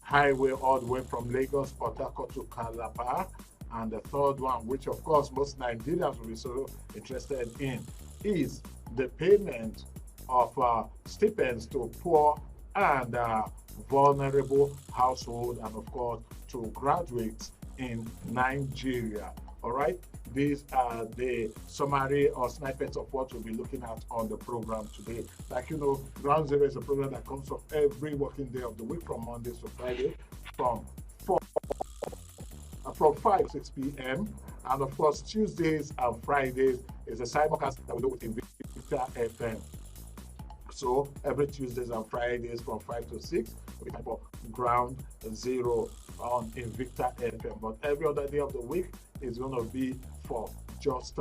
Highway all the way from Lagos, Port Harcourt to Calabar. And the third one, which of course most Nigerians will be so interested in, is the payment of stipends to poor and vulnerable household, and of course to graduates in Nigeria. All right, these are the summary or snippets of what we'll be looking at on the program today. Like you know, Ground Zero is a program that comes up every working day of the week from Mondays to Friday from 5 to 6 p.m. And of course, Tuesdays and Fridays is a simulcast that we do with Invicta FM. So every Tuesdays and Fridays from 5 to 6, we have Ground Zero on Invicta FM. But every other day of the week is going to be for just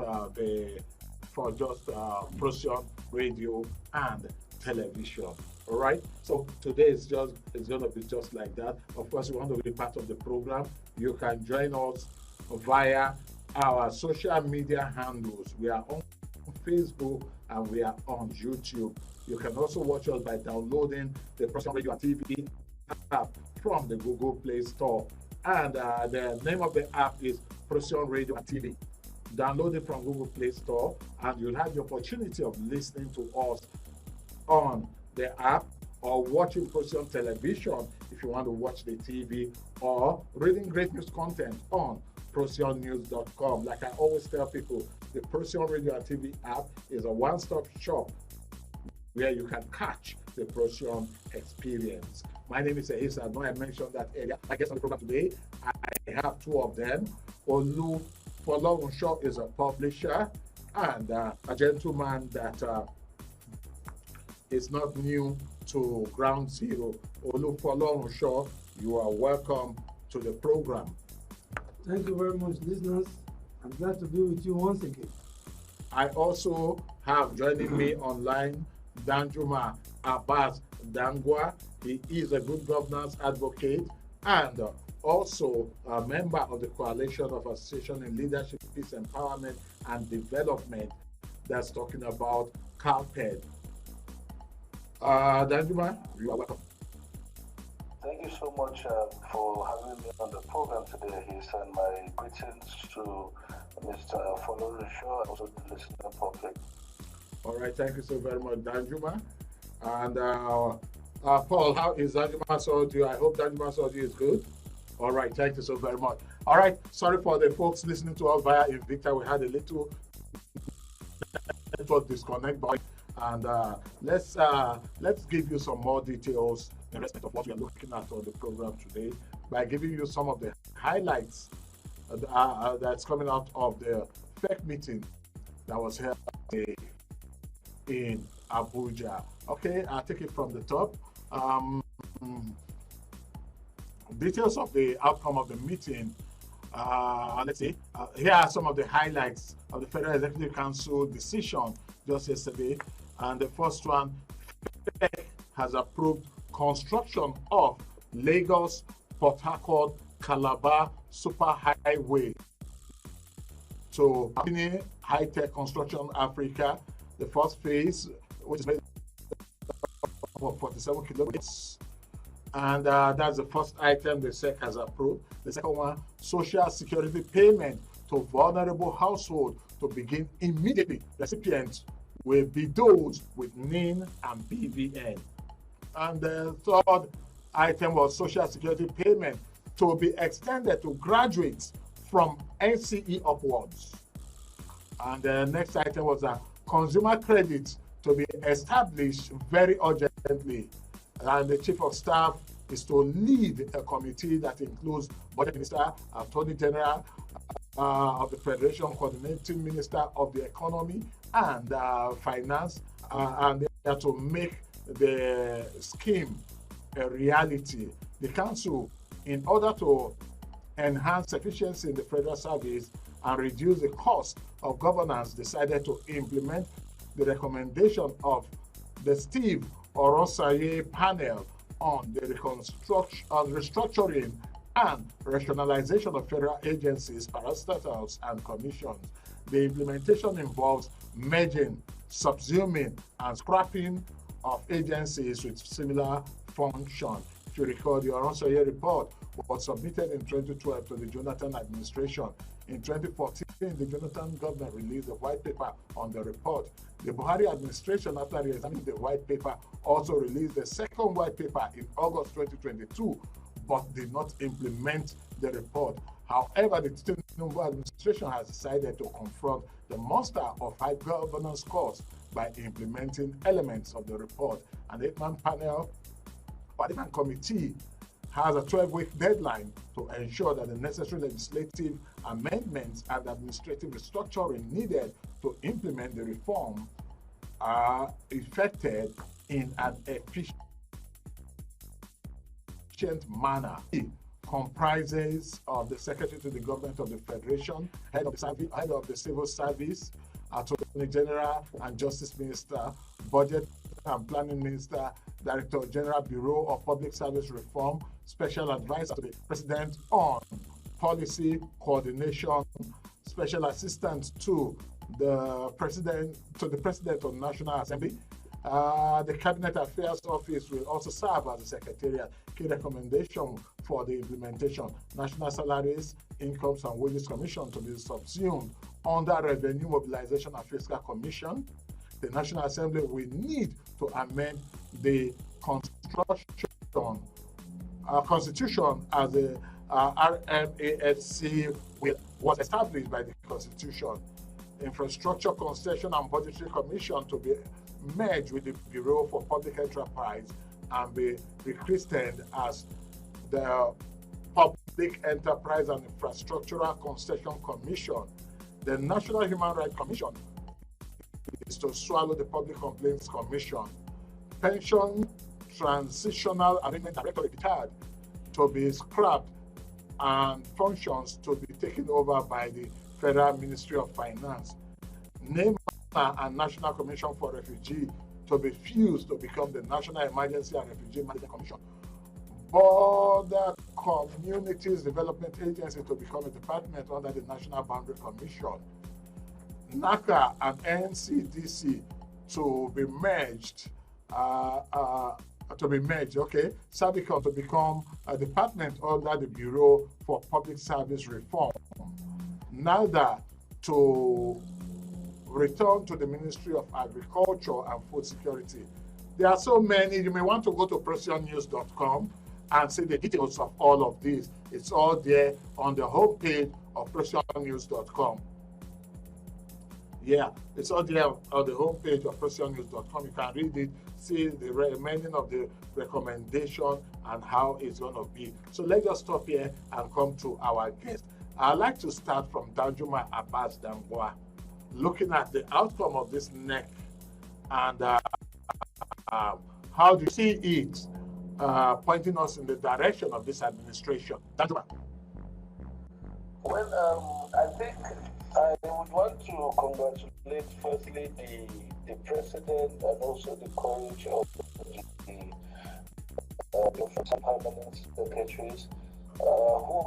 Procyon Radio and television. All right. So today it's going to be just like that. Of course, you want to be part of the program. You can join us via our social media handles. We are on Facebook and we are on YouTube. You can also watch us by downloading the Procyon Radio and TV app from the Google Play Store. And the name of the app is Procyon Radio and TV. Download it from Google Play Store and you'll have the opportunity of listening to us on the app, or watching Procyon Television if you want to watch the TV, or reading great news content on ProcyonNews.com. Like I always tell people, the Procyon Radio and TV app is a one-stop shop where you can catch the Procyon experience. My name is Ehisa. I know I mentioned that earlier. I guess on the program today, I have two of them. Olu Folorunsho is a publisher and a gentleman that is not new to Ground Zero. Olu Folorunsho, you are welcome to the program. Thank you very much, listeners. I'm glad to be with you once again. I also have joining me online Danjuma Abbas Dangwa. He is a good governance advocate and also a member of the Coalition of Association in Leadership, Peace, Empowerment and Development that's talking about CALPED. Danjuma, you are welcome. Thank you so much for having me on the program today. He sent my greetings to Mr. Folorunsho and also the listening public. All right, thank you so very much, Danjuma. And Paul, how is Danjuma Soju? I hope Danjuma Soju is good. All right, thank you so very much. All right, sorry for the folks listening to us via Invicta. We had a little network disconnect, but and let's give you some more details in respect of what we are looking at on the program today by giving you some of the highlights that's coming out of the FEC meeting that was held in Abuja. Okay, I'll take it from the top. Details of the outcome of the meeting. Let's see. Here are some of the highlights of the Federal Executive Council decision just yesterday. And the first one, FEC has approved construction of Lagos, Port Harcourt, Calabar Superhighway. So, High Tech Construction Africa, the first phase, which is made of 47 kilometers. And that's the first item the SEC has approved. The second one, social security payment to vulnerable households to begin immediately. Recipients will be those with NIN and BVN. And the third item was social security payment to be extended to graduates from NCE upwards. And the next item was a consumer credit to be established very urgently. And the chief of staff is to lead a committee that includes Budget Minister, Attorney General of the Federation, Coordinating Minister of the Economy and Finance, and they are to make the scheme a reality. The council, in order to enhance efficiency in the federal service and reduce the cost of governance, decided to implement the recommendation of the Steve Orosaye panel on the restructuring and rationalization of federal agencies, parastatals, and commissions. The implementation involves merging, subsuming, and scrapping of agencies with similar function. If you recall, the Oronsoye report was submitted in 2012 to the Jonathan administration. In 2014, the Jonathan government released a white paper on the report. The Buhari administration, after re-examining the white paper, also released a second white paper in August 2022, but did not implement the report. However, the Tinubu administration has decided to confront the monster of high governance costs by implementing elements of the report. And the 8-man panel, Parliament Committee, has a 12-week deadline to ensure that the necessary legislative amendments and administrative restructuring needed to implement the reform are effected in an efficient manner. It comprises of the Secretary to the Government of the Federation, Head of the Civil Service, Attorney General and Justice Minister, Budget and Planning Minister, Director General, Bureau of Public Service Reform, Special Advisor to the President on Policy Coordination, Special Assistant to the President of National Assembly. The Cabinet Affairs Office will also serve as a secretariat. Key recommendation for the implementation: National Salaries, Incomes and Wages Commission to be subsumed under Revenue Mobilization and Fiscal Commission. The National Assembly will need to amend the Constitution as the RMASC was established by the Constitution. Infrastructure Concession and Budgetary Commission to be merged with the Bureau for Public Enterprise and be rechristened as the Public Enterprise and Infrastructural Concession Commission. The National Human Rights Commission is to swallow the Public Complaints Commission. Pension Transitional Arrangement Directorate retired to be scrapped and functions to be taken over by the Federal Ministry of Finance. NEMA and National Commission for Refugee to be fused to become the National Emergency and Refugee Management Commission. Border Communities Development Agency to become a department under the National Boundary Commission. NACA and NCDC to be merged. Sabicon to become a department under the Bureau for Public Service Reform. NADA to return to the Ministry of Agriculture and Food Security. There are so many. You may want to go to PressionNews.com and see the details of all of these. It's all there on the homepage of PressionNews.com. Yeah, it's all there on the homepage of PressionNews.com. You can read it, see the remaining of the recommendation and how it's going to be. So let's just stop here and come to our guest. I'd like to start from Danjuma Abbas Dangwa, looking at the outcome of this NEC and how do you see it pointing us in the direction of this administration? Danjuma. Well, I think I would want to congratulate firstly the president and also the courage of the permanent secretaries who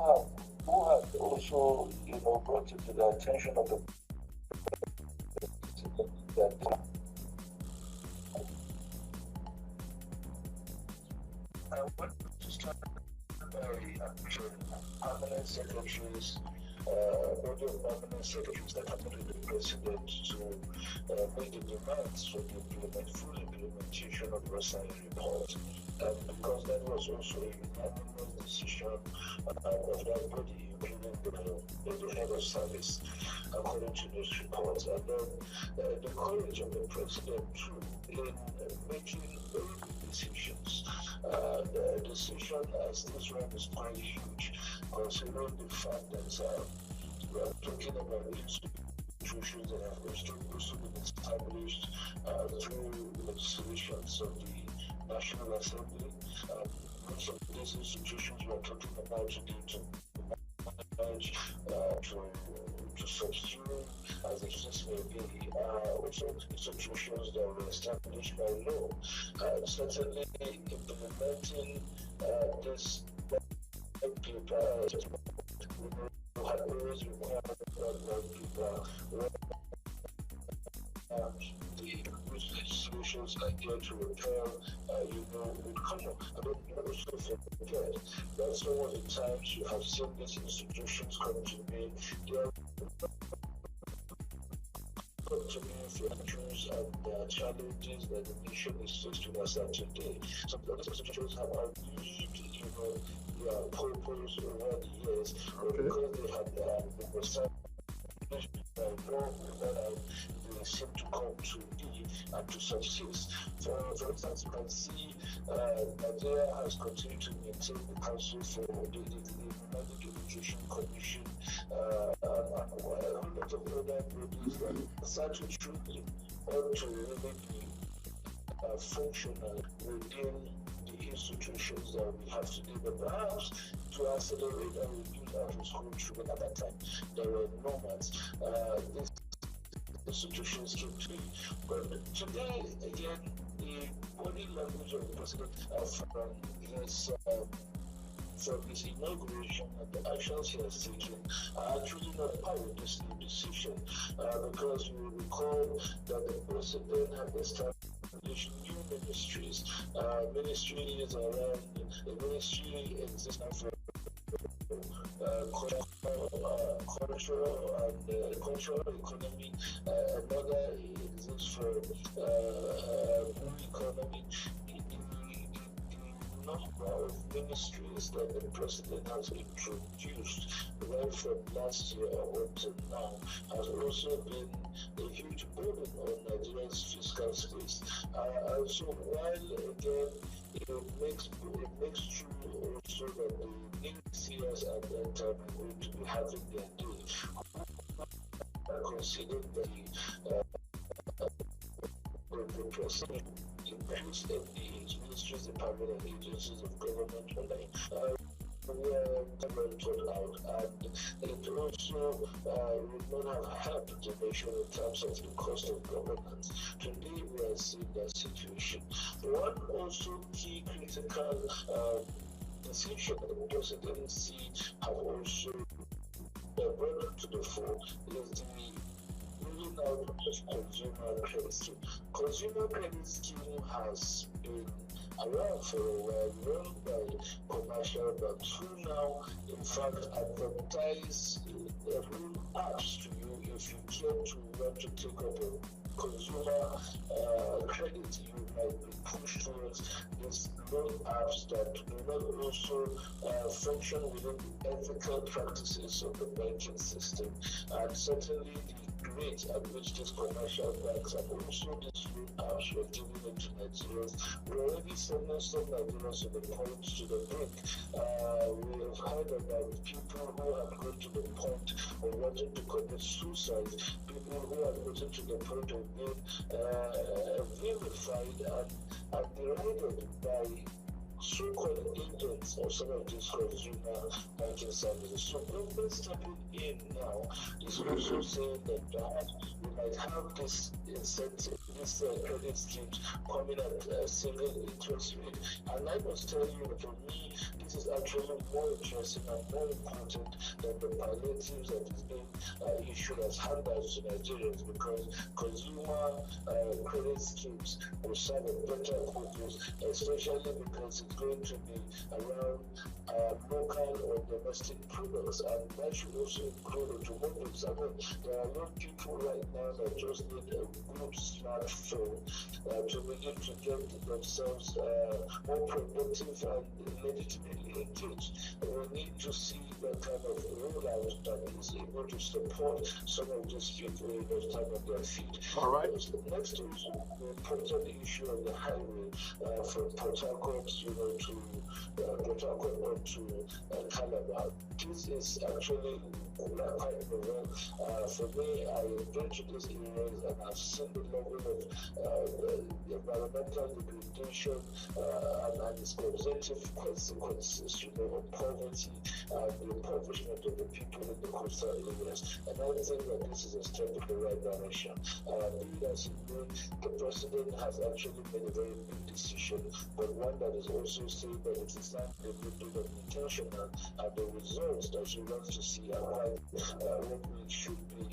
have also brought it to the attention of the president that I want to start by permanent secretaries. Body of permanent secretaries that have met the president to make the demands for the full implementation of the Versailles report, because that was also a unanimous decision of that body, including the head of service, according to those reports. And then the courage of the president too in making decisions. The decision as this one is quite huge, considering the fact that we are talking about institutions that have also been established through legislations of the National Assembly. Most of these institutions we are talking about today to subsume, as the case may be, also institutions that were established by law. Certainly implementing implementing this paper, we had always required that people the solutions idea to repair, would come up. I mean, also forget that some of the times you have seen these institutions come to me, they are come to me for issues and challenges that the nation is faced with as of today. Some of these institutions have outlived, their purpose over the years, because they have been established they seem to come to be and to subsist. For instance, you can see Nigeria has continued to maintain the Council for the United Education Commission and a whole lot of other bodies that statutorily ought to really be functional within the institutions that we have today, but perhaps to accelerate and reduce our school children at that time, there were moments these institutions came to be. But today, again, the body language of the president from his inauguration and the actions he has taken are actually not part of this new decision, because you will recall that the president had established new ministries. Ministries around the ministry existing for cultural economy, another exists for blue economy. The number of ministries that the president has introduced right from last year until now has also been a huge burden on Nigeria's fiscal space. And so while again it makes true also that the naysayers at that time are going to be having their day, considered the president increased MDAs, ministries, department, and agencies of government were put out, and it also would not have helped the nation in terms of the cost of governance. Today we are seeing that situation. One also key critical decision that the presidency have also brought to the fore is the ruling out of consumer credit scheme. Consumer credit scheme has been around for a while, run by commercial banks who now, in fact, advertise loan apps to you if you care to want to take up a consumer credit. You might be pushed towards these loan apps that do not also function within the ethical practices of the banking system, and certainly the rate at which these commercial banks and also these loan apps were giving it to Nigerians were already sending some Nigerians to the point to the brink. We have heard about people who have gone to the point of wanting to commit suicide, people who have gotten to the point of being vilified and derided by so-called agents of some of these consumer banking services. So government stepping in now is also saying that perhaps we might have this incentive, this credit schemes coming at a single interest rate. And I must tell you that for me, this is actually more interesting and more important than the palliatives that is being issued as handouts to Nigerians, because consumer credit schemes will serve a better purpose, especially because it's going to be around local or domestic products, and that should also include automobiles. I mean, there are young people right now that just need a good smartphone to begin to get themselves more productive and legitimately engaged. We need to see that kind of rollout that is able to support some of these people in those time on their feet. All right. Next is the important issue of the highway from Port Harcourt, to Port Harcourt to Calabar. This is actually quite novel. For me, I went to these areas and I've seen the level of environmental degradation and its causative consequences, of poverty and the impoverishment of the people in the coastal areas. And I think that this is a step in the right direction. As you know, the president has actually made a very big decision, but one that is also saying that it is not a good deal of intentional, and the results that she wants to see are quite what we should be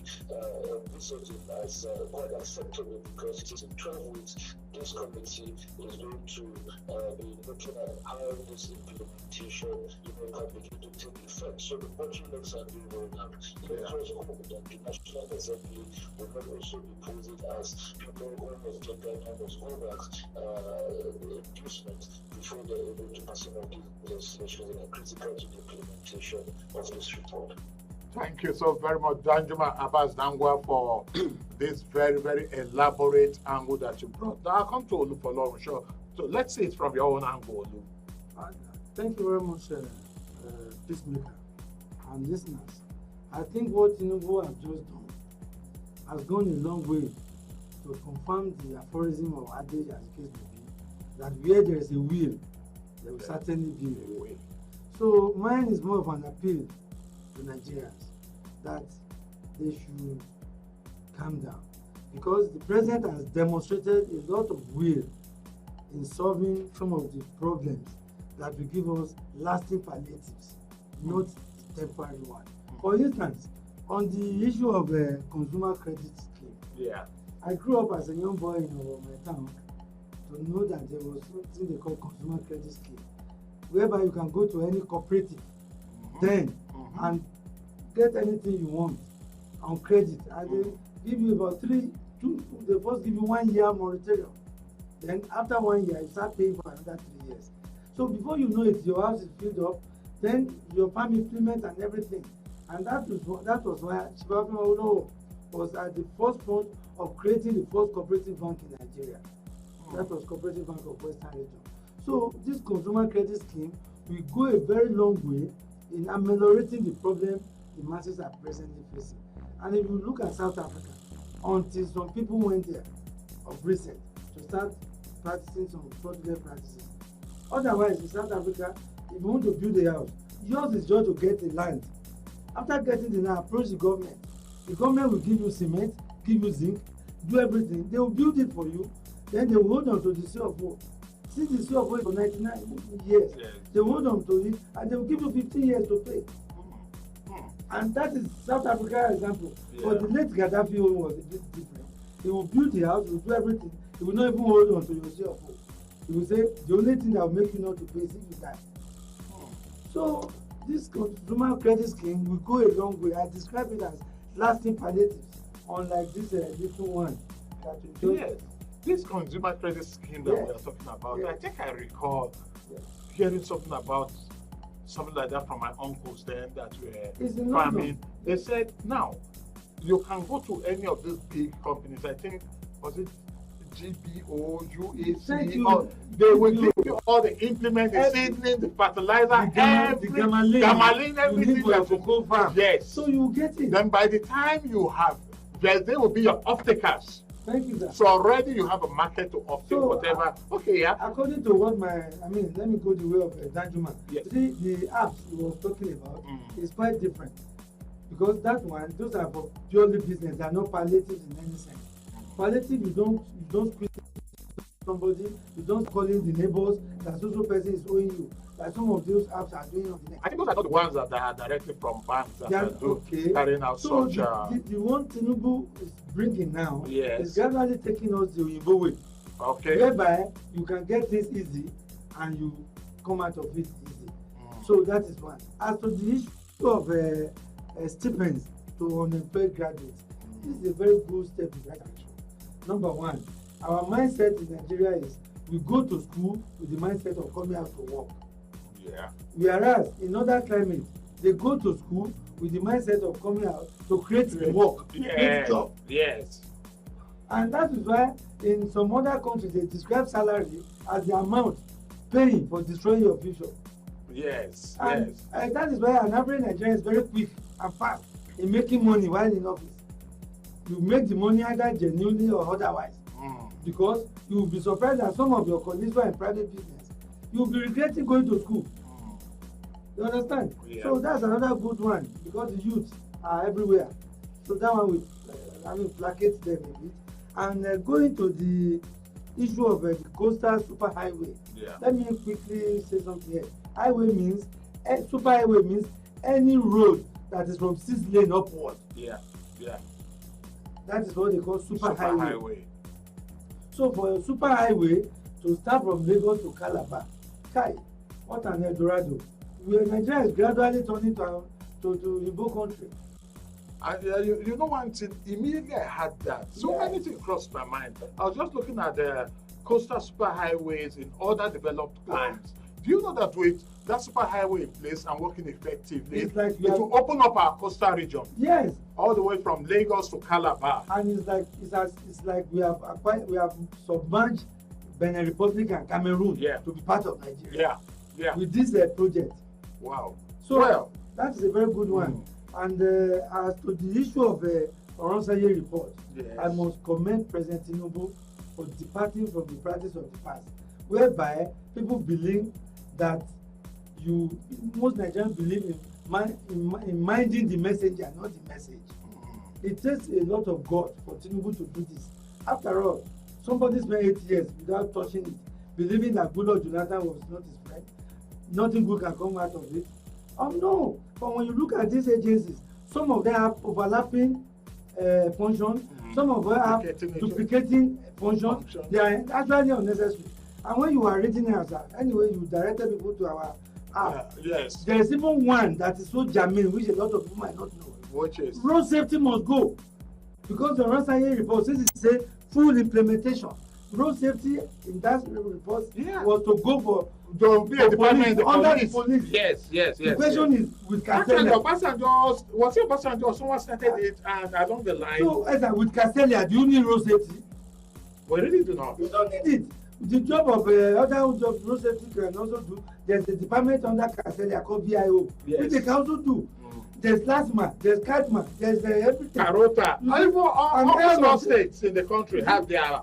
envisaging as quite acceptable, because it is in 12 weeks this committee is going to be looking at how this implementation can begin to take effect. So the bottlenecks are being rolled out. It also hope that the National Assembly will not also be posed as people who must get their numbers over the inducement before they're able to pass some of these legislations that are critical to the implementation of this report. Thank you so very much, Danjuma Abbas Dangwa, for this very, very elaborate angle that you brought. Now I'll come to Olu. Sure. So let's see it from your own angle, Olu. Thank you very much, Peacemaker and listeners. I think what Tinubu has just done has gone a long way to confirm the aphorism of adage, as the case may be, that where there is a will, there will certainly be a way. So mine is more of an appeal to Nigerians that they should calm down, because the president has demonstrated a lot of will in solving some of the problems that will give us lasting palliatives, not temporary one. For instance, on the issue of consumer credit scheme, I grew up as a young boy in my town to know that there was something they call consumer credit scheme, whereby you can go to any cooperative then and get anything you want on credit, and they give you about they first give you 1 year moratorium. Then after 1 year, you start paying for another 3 years. So before you know it, your house is filled up, then your farm implement and everything. And that was why Chief was at the first front of creating the first cooperative bank in Nigeria. That was Cooperative Bank of Western Region. So this consumer credit scheme will go a very long way in ameliorating the problem the masses are presently facing. And if you look at South Africa, until some people went there of recent to start practicing some fraudulent practices. Otherwise, in South Africa, if you want to build a house, yours is just to get the land. After getting the land, approach the government. The government will give you cement, give you zinc, do everything. They will build it for you. Then they will hold on to the CFO. Since the CFO is for 99 years, they will hold on to it and they will give you 15 years to pay. And that is South Africa example. But the late Gaddafi was a bit different. He will build the house, he will do everything. He will not even hold on to your CFO. He will say the only thing that will make you not to pay is if you die. So this consumer credit scheme will go a long way. I describe it as lasting palliatives, unlike this little one that you just. This consumer credit scheme that we are talking about, I think I recall hearing something about something like that from my uncles then that were farming. They said, now, you can go to any of these big companies, I think, was it GBO, UAC, or they will give you all the implement, the seedling, the fertilizer, the gamalin, everything that you go farm. Yes. So you get it. Then by the time you have, they will be your off-takers. Thank you, sir. So already you have a market to off-take, whatever. According to what let me go the way of Danjuma. Yes. See, the apps you were talking about is quite different. Because that one, those are for purely business, they are not palliatives in any sense. Palliative, you don't speak to somebody, you don't call in the neighbors, that social person is owing you. Like some of those apps are doing on the next. I think those are not the ones that are directly from banks that are carrying out so such. The one Tinubu is bringing now is gradually taking us the Oyinbo way. Okay. Whereby you can get things easy and you come out of it easy. So that is one. As to the issue of stipends to unemployed graduates, this is a very good step in that direction. Number one, our mindset in Nigeria is we go to school with the mindset of coming out to work. Whereas in other climates, they go to school with the mindset of coming out to create work, create job. Yes. And that is why in some other countries they describe salary as the amount paying for destroying your future. Yes, And yes. that is why an average Nigerian is very quick and fast in making money while in office. You make the money either genuinely or otherwise. Because you will be surprised that some of your colleagues who are in private business, you will be regretting going to school. You understand? Yeah. So that's another good one because the youths are everywhere. So that one will, placate them a bit. And going to the issue of the coastal superhighway. Yeah. Let me quickly say something here. Highway means, superhighway means any road that is from 6 lane upward. Yeah, yeah. That is what they call superhighway. Superhighway. So for a superhighway to start from Lagos to Calabar, Kai, what an Eldorado. Nigeria is gradually turning to Igbo country. And you know one thing, immediately I had that. So Yeah. many things crossed my mind. I was just looking at the coastal superhighways in other developed climes. Do you know that with that superhighway in place and working effectively, It's like it will open up our coastal region Yes, all the way from Lagos to Calabar. and it's like we have submerged Benin Republic and Cameroon Yeah. to be part of Nigeria Yeah, yeah. with this project. Wow. So Well, that is a very good one. And as to the issue of Oronsaye report, yes. I must commend President Tinubu for departing from the practice of the past, whereby people believe that most Nigerians believe in minding the messenger, not the message. It takes a lot of God for Tinubu to do this. After all, somebody spent 8 years without touching it, believing that Goodluck Jonathan was not his friend. Nothing good can come out of it. No, but when you look at these agencies, some of them have overlapping functions, some of them have duplicating functions. Function. They are actually unnecessary. And when you are reading us, anyway, you directed people to our app. Yes. There is even one that is so germane, which a lot of people might not know. Which is Road safety must go because the Oronsaye report says it say full implementation. Road safety in that report Yeah. was to go for to be a department in the under police. the police. Yes, yes, The yes. question yes. is with Actually, Castelia. Obasanjo, was it Obasanjo? Someone started it, and along the line, So, Esther, with Castelia, do you need road safety? we really do not. You don't need it. The job of other job road safety can also do. There's a department under Castelia called VIO, Yes. which they can also do. There's LASMA, there's CADMA, there's everything. Carota, You see, even and almost all everyone- states in the country have their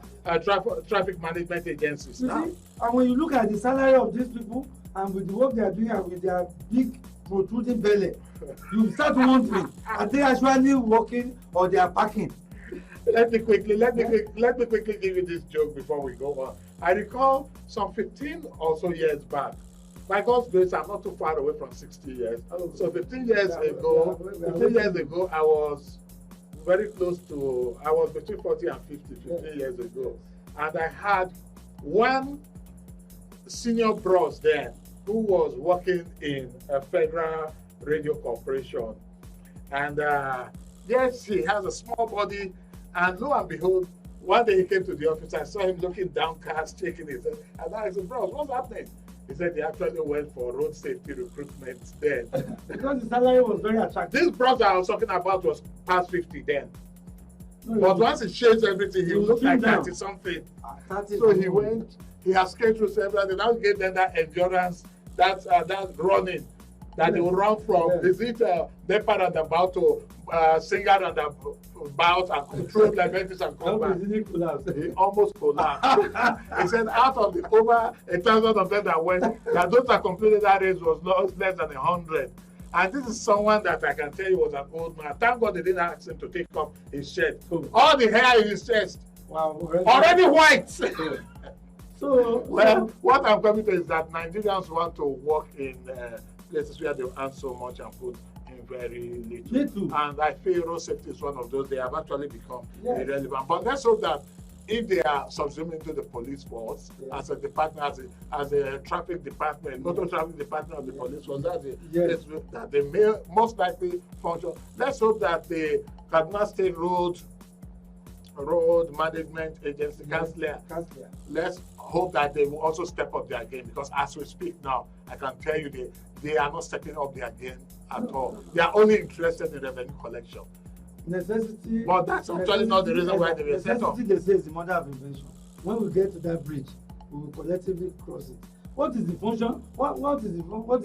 traffic management agencies You now. see, and when you look at the salary of these people and with the work they are doing and with their big protruding belly, you start wondering, are they actually working or they are packing? Let me quickly give you this joke before we go on. I recall some 15 or so years back. By God's grace, I'm not too far away from 60 years. So 15 years ago, I was very close to, I was between 40 and 50, 15 years ago. And I had one senior bros then who was working in a federal radio corporation. And yes, he has a small body. And lo and behold, one day he came to the office. I saw him looking downcast, shaking his head. And I said, bros, what's happening? He said they actually went for road safety recruitment then. Because the salary was very attractive. This brother I was talking about was past 50 then. No, But once he changed everything, he He looked like came down. 30 something. 30 So he went, he has scaled through several, they now gave them that endurance, that running, that they will run from, is it Depart and about to Singer and about and control diabetes and come back. He almost collapsed. He said out of the over 1,000 of them that went, that those that completed that race was less than 100. And this is someone that I can tell you was an old man. Thank God they didn't ask him to take off his shirt. All the hair in his chest, already white. So, Well, what I'm coming to is that Nigerians want to work in places where they earn so much and put in very little. And I feel road safety is one of those. They have actually become irrelevant. But let's hope that if they are subsumed into the police force as a department, as a traffic department, motor traffic department of the police force, that they may most likely function. Let's hope that the Kaduna State Road Management Agency, Kansler, let's hope that they will also step up their game, because as we speak now, I can tell you they are not stepping up their game at all. They are only interested in revenue collection. Necessity. But that's actually not the reason why they were set up. Necessity, they say, is the mother of invention. When we get to that bridge, we will collectively cross it. What is the function? What is the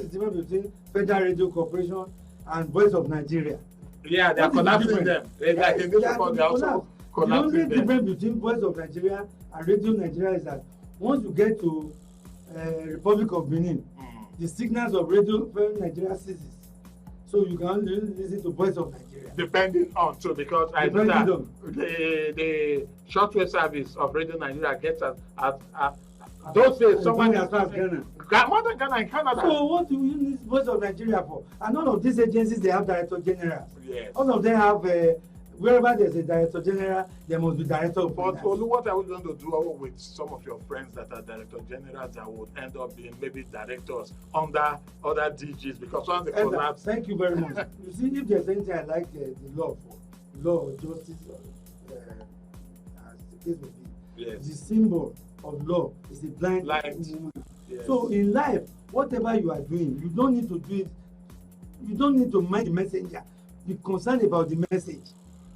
difference between Federal Radio Corporation and Voice of Nigeria? Yeah, they are collapsing them. Like in this report, they are also collapsing them. The only difference between Voice of Nigeria and Radio Nigeria is that once you get to Republic of Benin, the signals of Radio Nigeria ceases. So you can only listen to Voice of Nigeria. Depending on, so because I know that the shortwave service of Radio Nigeria gets at those days, someone as far as Ghana. More than Ghana and Canada. So what do you need Voice of Nigeria for? And all of these agencies, they have director generals. Yes. All of them have, wherever there's a director general, there must be director of But finance. Olu, what are we going to do with some of your friends that are director generals that would end up being maybe directors under other DGs because once they collapse? Thank you very much. You see, if there's anything I like the law for, law of justice, as the case may be, Yes. the symbol of law is a blind woman. Yes. So in life, whatever you are doing, you don't need to do it. You don't need to mind the messenger. Be concerned about the message.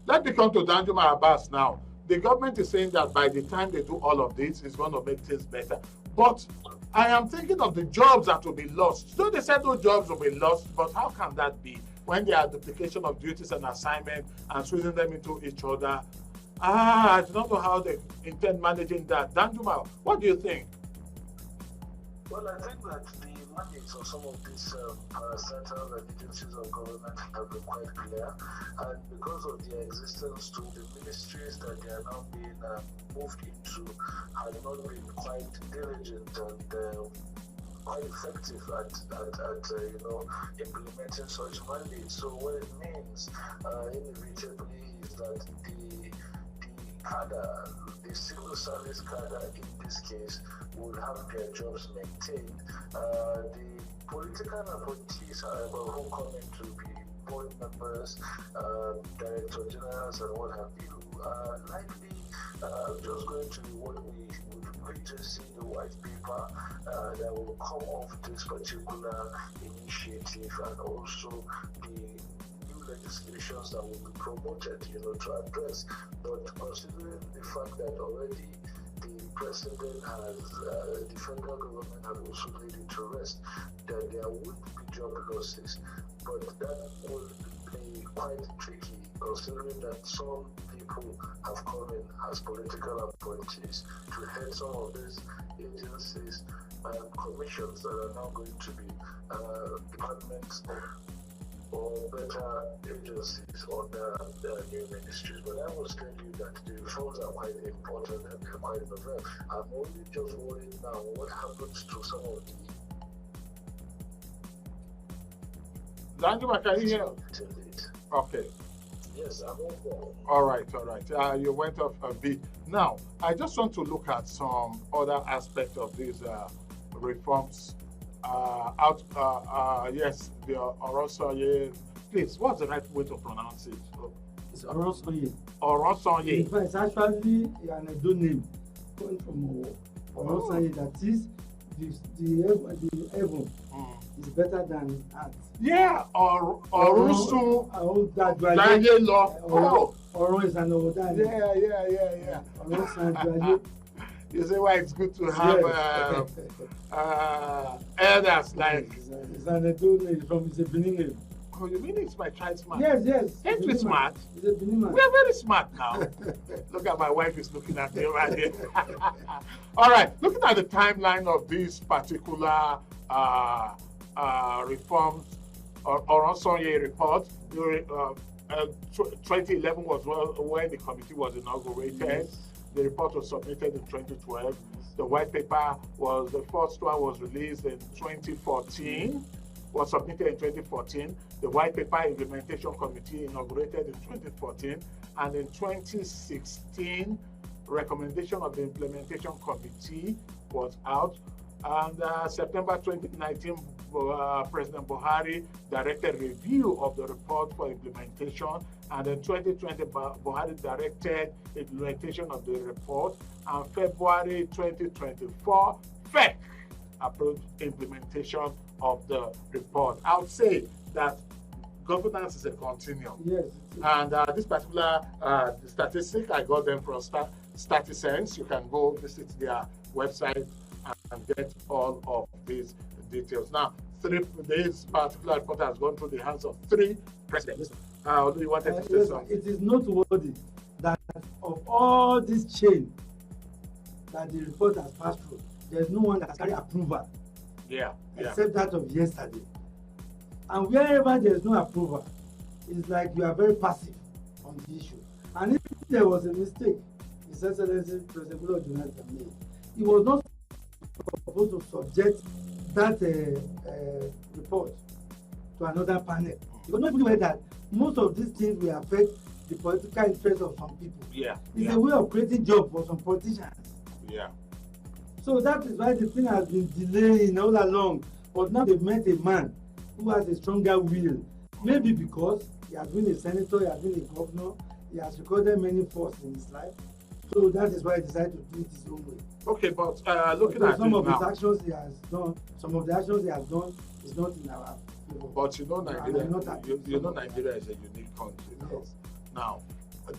Let me come to Danjuma Abbas now. The government is saying that by the time they do all of this, it's going to make things better. But I am thinking of the jobs that will be lost. So they said those jobs will be lost, but how can that be when there are duplication of duties and assignments and switching them into each other? I do not know how they intend managing that. Danjuma, what do you think? Well, I think that the mandates of some of these parastatal agencies of government have been quite clear, and because of their existence to the ministries that they are now being moved into have not been quite diligent and quite effective at implementing such mandates. So what it means inevitably is that the cadre, the civil service cadre in this case, will have their jobs maintained. The political appointees, however, who come in to be board members, director generals, and what have you, are likely just going to be what we would like to see the white paper that will come off this particular initiative, and also the new legislations that will be promoted, to address. But considering the fact that already the president has, the federal government has also laid it to rest that there would be job losses, but that would be quite tricky considering that some people have come in as political appointees to head some of these agencies and commissions that are now going to be departments or better agencies under the new ministries. But I must tell you that the reforms are quite important and they're quite novel. I'm only just worried now what happens to some of the Danjuma, can you hear? Okay. Yes, I'm okay. All right. You went off a bit. Now, I just want to look at some other aspects of these reforms. Yes, the Orosanye. Please, what's the right way to pronounce it? It's Orosanye. Orosanye. In fact, it's actually an Edo name coming from Orosanye. That is, the heaven is better than earth. Yeah, Orusu. Daye Lo. Oro is an Oda. Yeah. Orosanye. You see why it's good to have elders like. It's an Edo name from the Benin name. Oh, you mean it's my child smart? Yes. Ain't we smart? It's a Benin man. We are very smart now. Look at my wife is looking at me right here. All right, looking at the timeline of these particular reforms or Orosanye report, 2011 was when the committee was inaugurated. Yes. The report was submitted in 2012. The white paper was, the first one was released in 2014, was submitted in 2014. The white paper implementation committee inaugurated in 2014. And in 2016, recommendation of the implementation committee was out. And September 2019, President Buhari directed review of the report for implementation. And in 2020, Buhari directed implementation of the report. And February 2024, FEC approved implementation of the report. I would say that governance is a continuum. Yes. And this particular statistic, I got them from StatiSense. You can go visit their website and get all of these details. Now, this particular report has gone through the hands of 3 presidents. Do you wanted to say yes, something? it is noteworthy that of all this chain that the report has passed through, there's no one that has carried approval. Yeah. Except that of yesterday. And wherever there's no approval, it's like you are very passive on the issue. And if there was a mistake, His Excellency President Goodluck Jonathan made, he was not supposed to subject that report to another panel. He was not even aware that most of these things will affect the political interest of some people. It's a way of creating jobs for some politicians. So that is why the thing has been delaying all along. But now they've met a man who has a stronger will. Maybe because he has been a senator, he has been a governor, he has recorded many firsts in his life. So that is why he decided to do it his own way. Okay, but looking at some of now, his actions he has done, some of the actions he has done is not in our favor. But you know Nigeria, you know Nigeria is a unique country now. Yes. Now,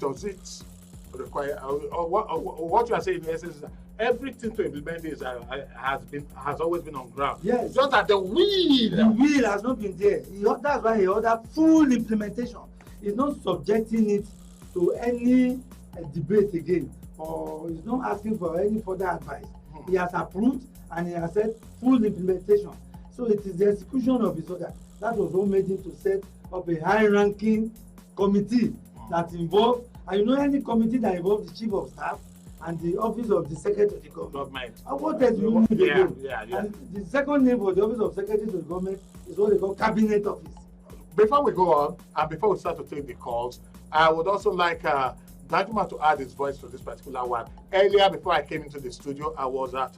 does it require, what you are saying in essence is that everything to implement this has always been on ground. Yes. Just that the will has not been there. That's why he ordered full implementation. He's not subjecting it to any debate again, or he's not asking for any further advice. He has approved and he has said full implementation. So it is the execution of his order. That was what made him to set up a high-ranking committee that involved, and you know, any committee that involves the chief of staff and the office of the secretary to the government. And what else do you need again? And the second name for the office of secretary to the government is what they call cabinet office. Before we go on, and before we start to take the calls, I would also like Danjuma to add his voice to this particular one. Earlier, before I came into the studio, I was at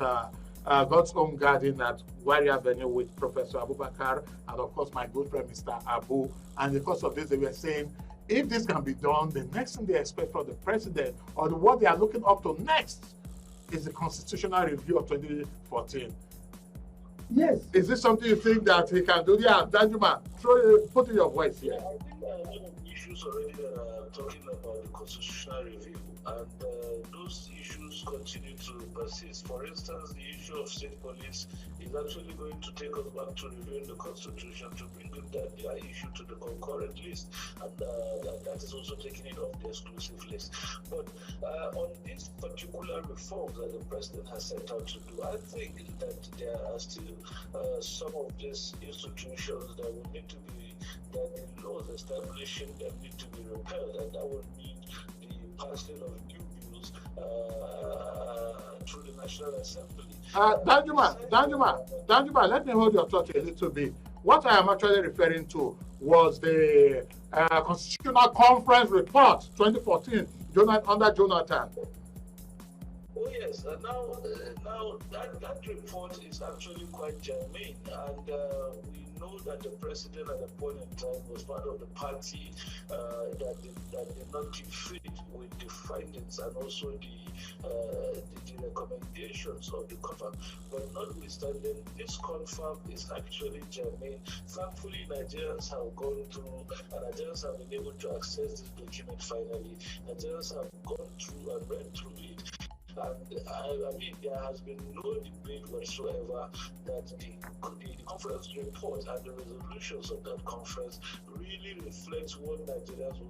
God's Own Garden at Wari Avenue with Professor Abubakar and, of course, my good friend, Mr. Abu. And because of this, they were saying, if this can be done, the next thing they expect from the president, or what they are looking up to next, is the constitutional review of 2014. Yes. Is this something you think that he can do? Yeah, Danjuma, put in your voice here. I think one of the issues already talking about the constitutional review, and those issues continue to persist. For instance, the issue of state police is actually going to take us back to reviewing the constitution to bring that issue to the concurrent list, and that is also taking it off the exclusive list. But on these particular reforms that the president has set out to do, I think that there are still some of these institutions that will need to be, that the laws establishing them need to be repealed, and that would mean the passing of new bills through the National Assembly. Danjuma, let me hold your thought a little bit. What I am actually referring to was the Constitutional Conference report 2014 under Jonathan. Oh yes, now that report is actually quite germane, and we know that the president at the point in time was part of the party that did not keep faith with the findings and also the recommendations of the confirm. But notwithstanding, this confirm is actually germane. Thankfully, Nigerians have gone through, and Nigerians have been able to access this document finally. Nigerians have gone through and read through it. And I mean, there has been no debate whatsoever that the conference report and the resolutions of that conference really reflects what Nigerians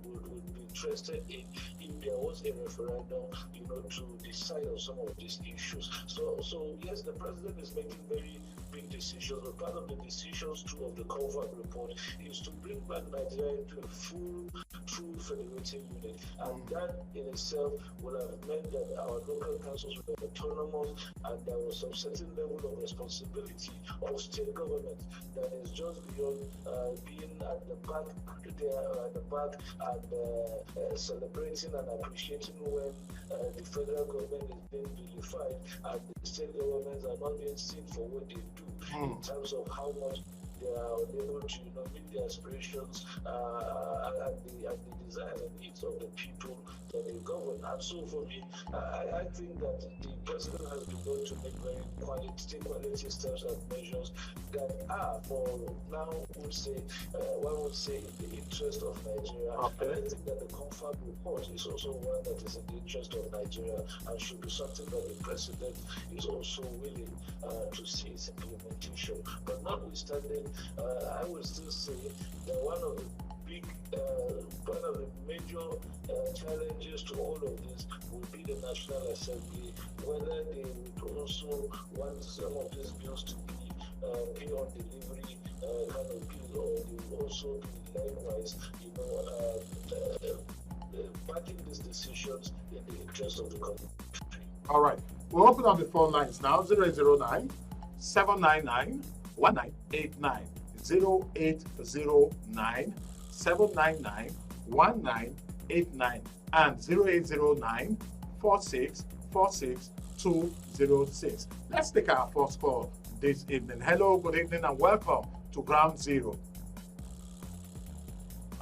would be interested in if there was a referendum, to decide on some of these issues. So yes, the president is making very big decisions, but part of the decisions too of the Confab report is to bring back Nigeria into a full, true federative unit, and that in itself would have meant that our local councils were autonomous, and there was some certain level of responsibility of state government that is just beyond being at the back and celebrating and appreciating when the federal government is being vilified and the state governments are not being seen for what they do in terms of how much they are able to meet the aspirations and the desires and needs of the people that they govern. And so for me, I think that the president has begun to make very quality steps and measures that are for now, would say, one would say in the interest of Nigeria. Okay. And I think that the Confab report is also one that is in the interest of Nigeria and should be something that the president is also willing to see its implementation. But notwithstanding, I would still say that one of the major challenges to all of this will be the National Assembly, whether they would also want some of these bills to be pay on delivery kind of bill, or they will also be likewise, backing these decisions in the interest of the country. All right. We'll open up the phone lines now. 009 799 1989. 0809 799 1989 and 0809 4646 206. Let's take our first call this evening. Hello, good evening, and welcome to Ground Zero.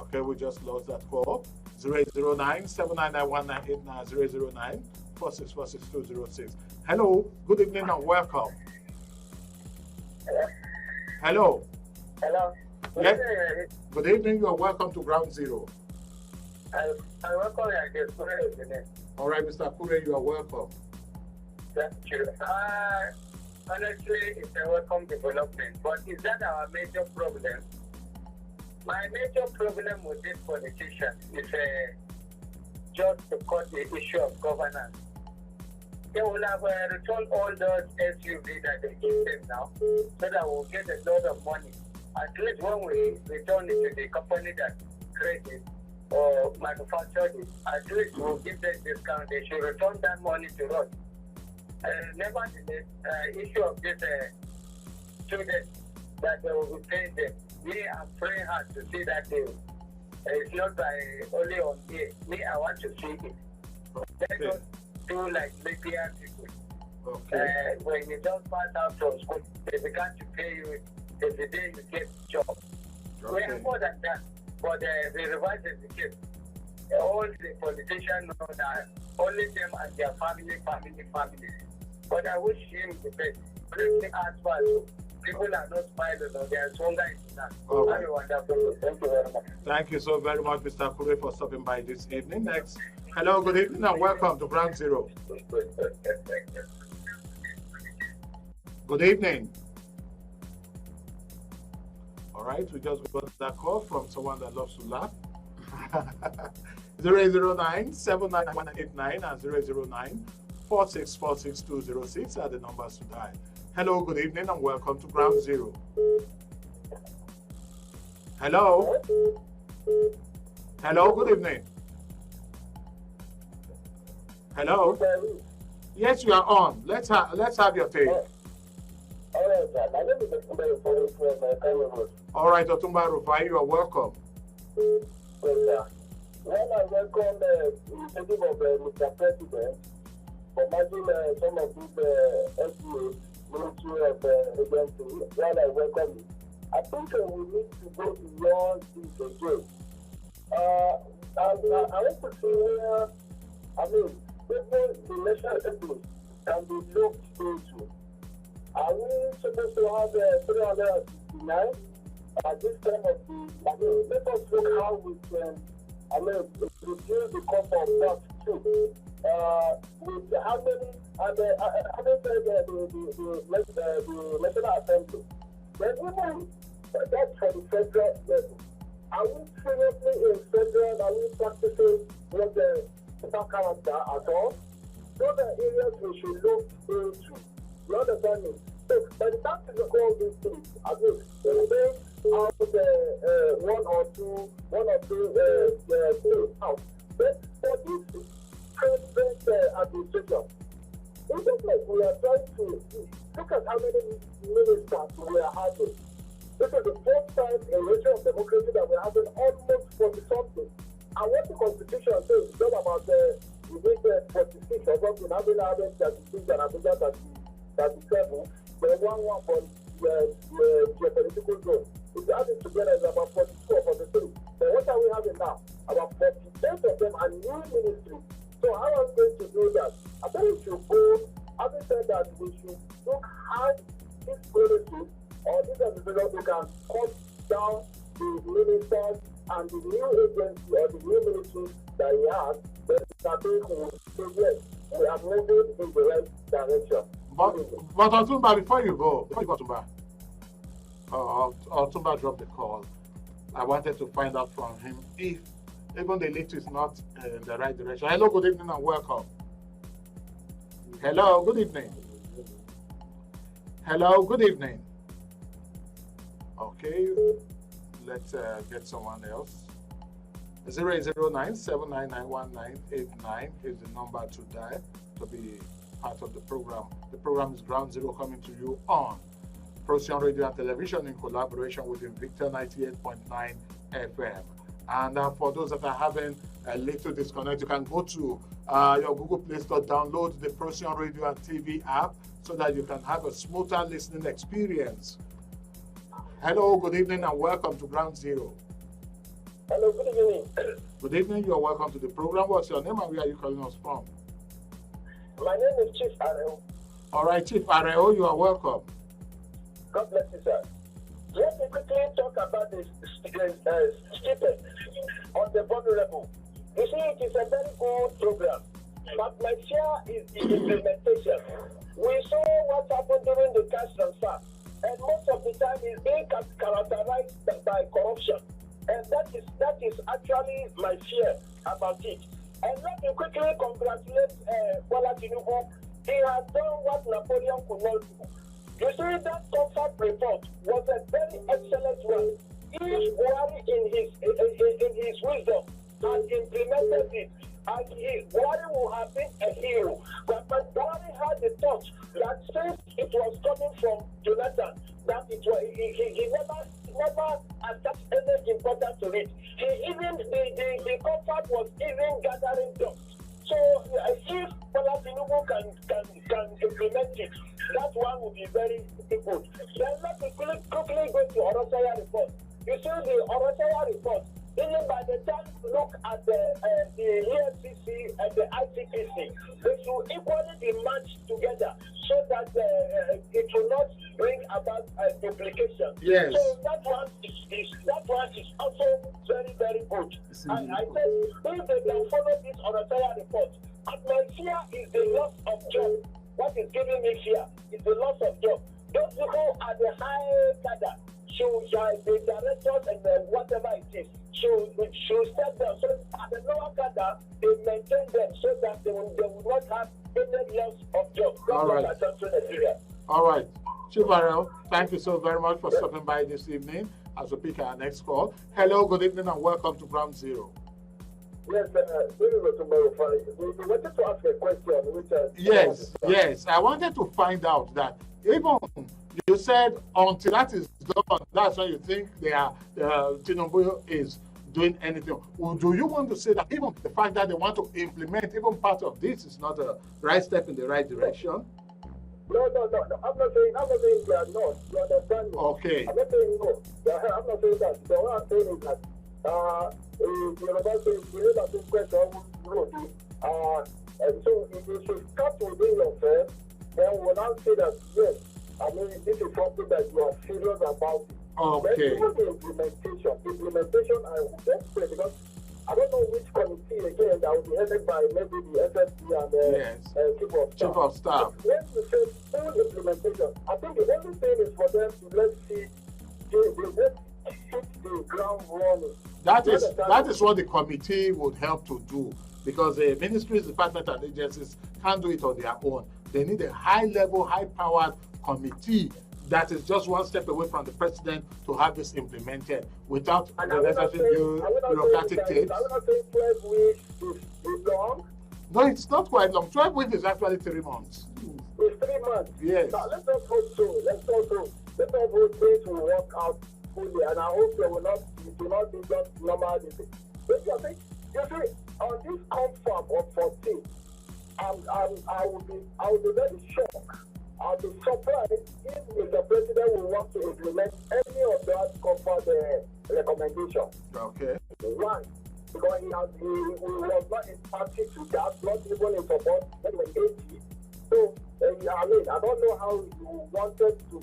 Okay, we just lost that call. 0809 799 1989 009 4646 206. Hello, good evening, and welcome. Hello. Hello. Yes. Good evening. You are welcome to Ground Zero. I welcome you again. All right, Mr. Kure, you are welcome. Thank you. Honestly, it's a welcome development, but is that our major problem? My major problem with this politician is just to cut the issue of governance. They will have returned all those SUV that they give them now, so that we'll get a lot of money. At least when we return it to the company that created or manufactured it, at least we'll give them discount. They should return that money to us. Nevertheless, issue of this students that they will be paying them, we are praying hard to see that day. It's not by only on here. Me, I want to see it. Let us do like Libyan people. Okay. When you just pass out from school, they began to pay you the day you get job. We have more than that, but they revise the case. All the politicians know that only them and their family. But I wish him the best. Please ask for people are not smiling or they are stronger in that. Right. Have a wonderful day. Thank you very much. Thank you so very much, Mr. Kure, for stopping by this evening. Next. Hello, good evening, and welcome to Ground Zero. Good evening. All right, we just got that call from someone that loves to laugh. 009 799 and 009 4646 206 are the numbers to dial. Hello, good evening, and welcome to Ground Zero. Hello. Hello, good evening. Hello. Yes, you are on. Let's have your take. All right, sir. My name is Otumba Rufai. All right, Otumba Rufai, you are welcome. Yes, sir. When I welcome the initiative of Mr. President for merging some of these SBA, Ministry of Agency, while I welcome it, I think we need to go beyond this again. I want to see where, even the national assembly can be looked into. Are we supposed to have 369 at this time of the, let us look how we can, reduce the cost of that too. With how many, and the national assembly. Then even that's for the federal level. Are we seriously in federal, are we practicing what the character at all? Those are areas we should look into. You understand me? So, by the time you call these things, at least, they will bring out one or two things out. But for this present administration, it's just like we are trying to look at how many ministers we are having. This is the first time in history of democracy that we're having almost 40-something. And what the Constitution says is not about we need 46 or something, having 36 and Abuja 37, the one for the geopolitical zone. If you add it together, it's about 42 or 43. But what are we having now? About 48 of them are new ministries can cut down the ministers and the new agency or the new ministry that he has, then I think we will say, yes, we are moving in the right direction. But Otumba, before you go, Otumba, Otumba dropped the call. I wanted to find out from him if even the little is not in the right direction. Hello, good evening and welcome. Hello, good evening. Hello, good evening. Okay, let's get someone else. 08097991989 is the number to dial to be part of the program. The program is Ground Zero, coming to you on Procyon Radio and Television in collaboration with Invicta 98.9 FM. And for those that are having a little disconnect, you can go to your Google Play Store, download the Procyon Radio and TV app so that you can have a smoother listening experience. Hello, good evening and welcome to Ground Zero. Hello, good evening. Good evening, you are welcome to the program. What's your name and where are you calling us from? My name is Chief Areo. All right, Chief Areo, you are welcome. God bless you, sir. Let me quickly talk about this stipend on the vulnerable. You see, it is a very good program, but my fear is the implementation. We saw what happened during the cash transfer, and most of the time it's being characterized by corruption, and that is actually my fear about it. And let me quickly congratulate Bola Tinubu. He has done what Napoleon could not do. You see, that comfort report was a very excellent one. If Buhari in his wisdom had implemented it, and Buhari would have been a hero. But Buhari had the thought that since it was coming from Jonathan, that it was he never attached any importance to it. He even the comfort was even gathering dust. So if Bola Tinubu can implement it, that one will be very good. Then let me quickly go to Orosaya report. You see the Orosaya report, even by the time you look at the EFCC and the ICPC, they should equally be matched together so that it will not bring about duplication. Yes. So that one is also very, very good. And I said, if they can follow this Orosaya report, and my fear is the loss of job. What is giving me fear is the loss of job. Those people at the high cadre the directors and whatever it is should step down. So at the lower cadre, they maintain them so that they will not have any loss of job. All right. All right. Chief Arel, thank you so very much for stopping by this evening as we pick our next call. Hello, good evening and welcome to Ground Zero. Yes, this is Otumba. We wanted to ask a question which Yes. I wanted to find out that even you said until that is done, that's when you think Tinubu is doing anything. Or do you want to say that even the fact that they want to implement even part of this is not a right step in the right direction? No. I'm not saying they are not. You understand me? Okay. I'm not saying no. I'm not saying that. The what I'm saying is that so if you should start within yourself, then we'll now say that yes, I mean this is something that you are serious about. Okay. Then even the implementation I will just say because I don't know which committee again that will be headed by maybe the SSP and Chief of Staff. When you say full implementation, I think the only thing is for them to let's see the ground running. That is what the committee would help to do, because the ministries, departments, and agencies can't do it on their own. They need a high-level, high-powered committee that is just one step away from the president to have this implemented without the necessary bureaucratic tapes. I will not say 12 weeks is long. No, it's not quite long. 12 weeks is actually 3 months. It's 3 months. Yes. Now, let's not hope so. Let's hope things will work out fully, and I hope it will not be just normal. But you see, on this confirm of 14, I will be very shocked. I'll be surprised if Mr. President will want to implement any of that confirmed recommendation. Okay. One, because he was not in party to that, not even in support, when he was 80. So, I mean, I don't know how you wanted to,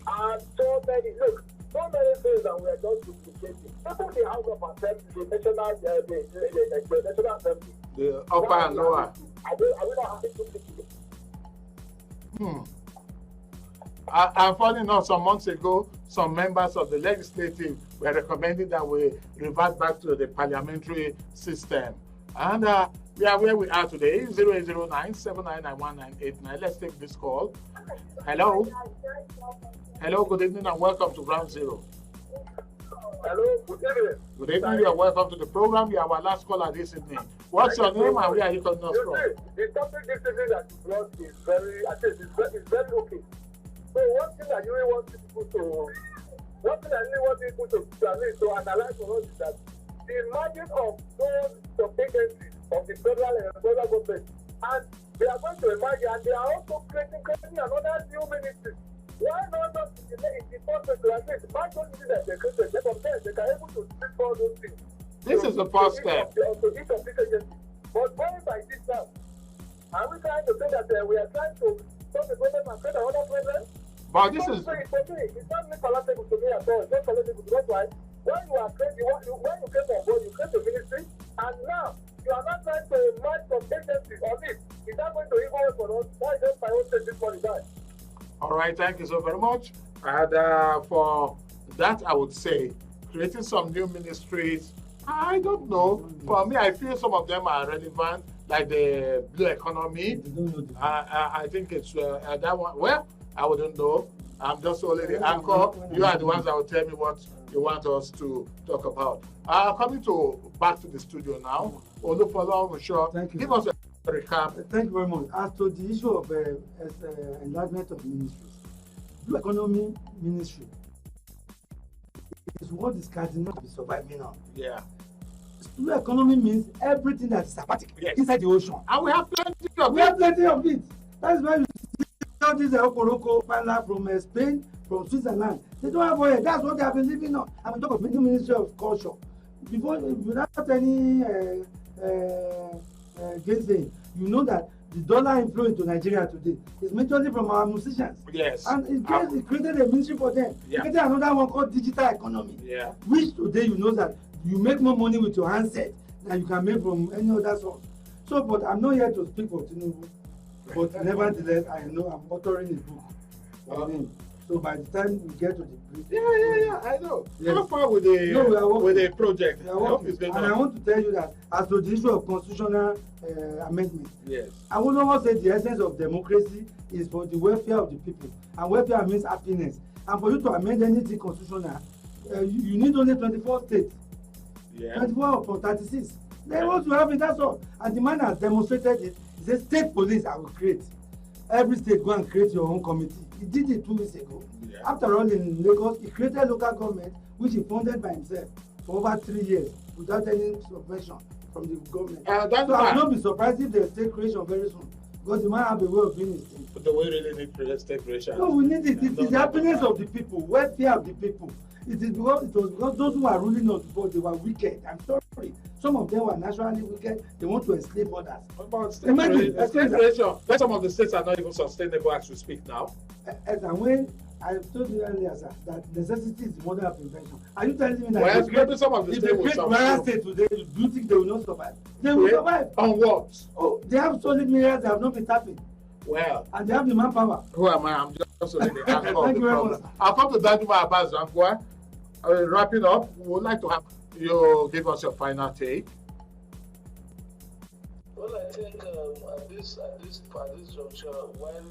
And so many, look, so many things that we are just duplicating. Even the House of Assembly, the National Assembly. The upper and lower. Are we not having to duplicate? And funny enough, some months ago, some members of the legislative were recommending that we revert back to the parliamentary system. And we are where we are today, 0809-799-1989. Let's take this call. Hello. Hello, good evening and welcome to Ground Zero. Hello, good evening. Good evening, you are welcome to the program. You are our last caller this evening. What's your name and where are you calling us from? The topic this evening that you brought is very, I think it's very okay. So one thing that you really want people to analyze for us is that the margin of those agencies of the federal government, and they are going to emerge and they are also creating another new ministry. Why not just in the first place to at least why don't you see that they created they can able to speak all those things? This is the first step. To each of these agencies. But going by this now, are we trying to say that we are trying to solve the problem and create another problem? But this is... For me, it's not palatable to me at all. It's not palatable. That's why when you are creating, when you create on board, you create a ministry, and now you are not trying to merge some agencies on it. Is that going to even work for us? Why don't I own this money back? All right, thank you so very much. And for that, I would say creating some new ministries, I don't know. For me, I feel some of them are relevant, like the blue economy. I think it's that one. Well, I wouldn't know. I'm just only the anchor. You are the ones that will tell me what you want us to talk about. Coming back to the studio now. Olufolo Omusho, give us a recap. Thank you very much. As to the issue of enlargement of ministries, Blue Economy Ministry is what is cardinal to be surviving now. Yeah. Blue economy means everything that is aquatic inside the ocean. And we have plenty of it. We have plenty of it. That's why you see all these Okoroko pala from Spain, from Switzerland. They don't have oil. That's what they have been living on. I'm talking of the Ministry of Culture. Before, without any gainsaying, you know that the dollar inflow into Nigeria today is majorly from our musicians. Yes. And it created a ministry for them. Yeah. Created another one called digital economy. Yeah. Which today you know that you make more money with your handset than you can make from any other source. So, but I'm not here to speak for Tinubu. But nevertheless, I know I'm authoring a book for him. So by the time we get to the brief, Yeah, I know. Yes. How far with the project? And I want to tell you that as to the issue of constitutional amendment, Yes. I will not say the essence of democracy is for the welfare of the people, and welfare means happiness. And for you to amend anything constitutional, you need only 24 states. Yeah. 24 for 36. They want to have it, that's all. And the man has demonstrated it. He said, state police I will create. Every state go and create your own committee. He did it 2 weeks ago. Yeah. After all, in Lagos, he created local government, which he funded by himself for over 3 years without any subvention from the government. So I will not be surprised if there's state creation very soon. Because the man have a way of doing his thing. But do we really need state creation? No, we need it. It is the happiness of the people, welfare of the people. It was because those who are ruling us before, they were wicked. I'm sorry. Some of them were naturally wicked. They want to enslave others. What about state creation? Let some of the states are not even sustainable as we speak now. And when I told you earlier, sir, that necessity is the mother of invention. Are you telling me that Well, some of the if states they will create Kwara State today, do you think they will not survive? They will survive. On what? Oh, they have solid minerals they have not been tapping. Well, And they have the manpower. who am I? I'm just only the anchor of Thank the you very problem. much. I'll come to Danjuma Abbas Zankwa. Wrapping up, we would like to have you give us your final take. Well, I think at this juncture, while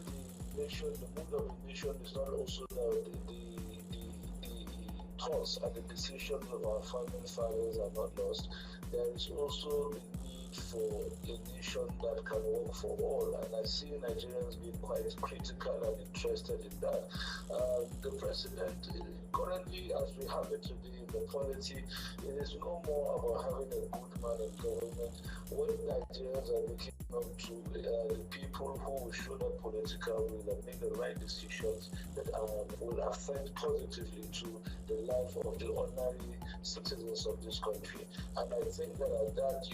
the nation, the mood of the nation is not also the thoughts and the decisions of our founding fathers are not lost, there is also a need for a nation that can work for all. And I see Nigerians being quite critical and interested in that. The president, currently, as we have it today in the polity, it is no more about having a good man in government. What Nigerians are looking up to the people who will show that political will and make the right decisions that will affect positively to the life of the ordinary citizens of this country. And I think that at that,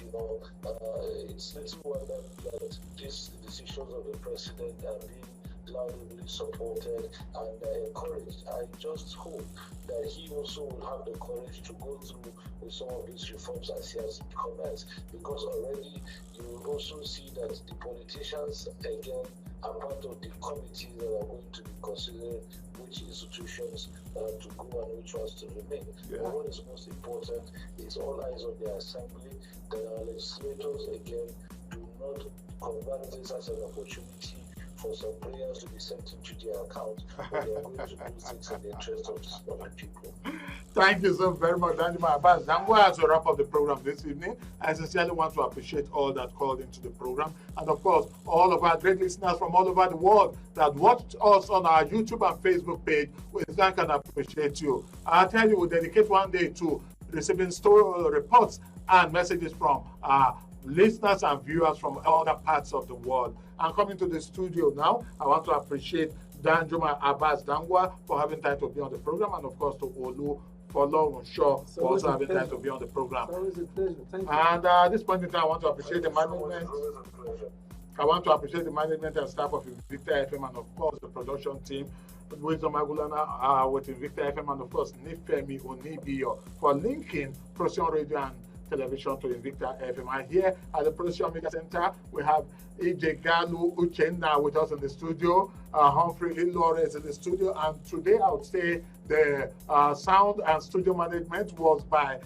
it's little wonder that these decisions of the president are being loudly supported and encouraged. I just hope that he also will have the courage to go through with some of these reforms as he has commenced, because already you will also see that the politicians again are part of the committees that are going to be considering which institutions to go and which ones to remain. Yeah. But what is most important is all eyes on the assembly, that our legislators again do not convert this as an opportunity for some prayers to be sent into their account, but they are going to do things in the interest of the people. Thank you so very much, Danjuma Abbas Dangwa. As we wrap up the program this evening, I sincerely want to appreciate all that called into the program, and of course, all of our great listeners from all over the world that watched us on our YouTube and Facebook page. We thank and appreciate you. I tell you, we dedicate one day to receiving story reports and messages from our listeners and viewers from other parts of the world. And coming to the studio now, I want to appreciate Danjuma Abbas Dangwa for having time to be on the program, and of course to Olu Folorunsho for also having time to be on the program. It's always a pleasure. Thank you. And at this point in time, I want to appreciate the management. I want to appreciate the management and staff of Invicta FM, and of course the production team, Wisdom Agulana with Invicta FM, and of course Nifemi Onibiyo for linking Procyon Radio and Television to Invicta FM. And here at the Procyon Media Center, we have EJ Galu Uchenna with us in the studio, Humphrey Ilore is in the studio, and today I would say the sound and studio management was by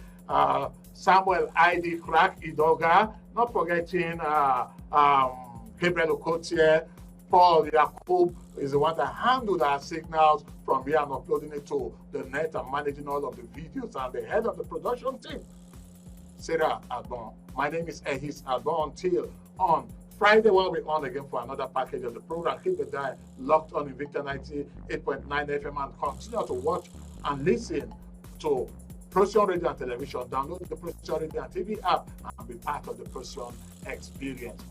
Samuel ID Crack Idoga, not forgetting Gabriel Okotie. Paul Yakub is the one that handled our signals from here and uploading it to the net and managing all of the videos, and the head of the production team, Sarah Adon. My name is Ehis Adon. Until on Friday, we'll be on again for another package of the program. Keep the dial locked on Invicta 98.9 FM and continue to watch and listen to Procyon Radio and Television. Download the Procyon Radio and TV app and be part of the Procyon experience.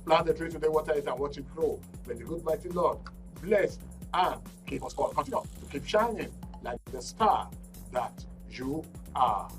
Plant the tree today, water it, and watch it grow. May the good mighty Lord bless and keep us all. Continue to keep shining like the star that you are.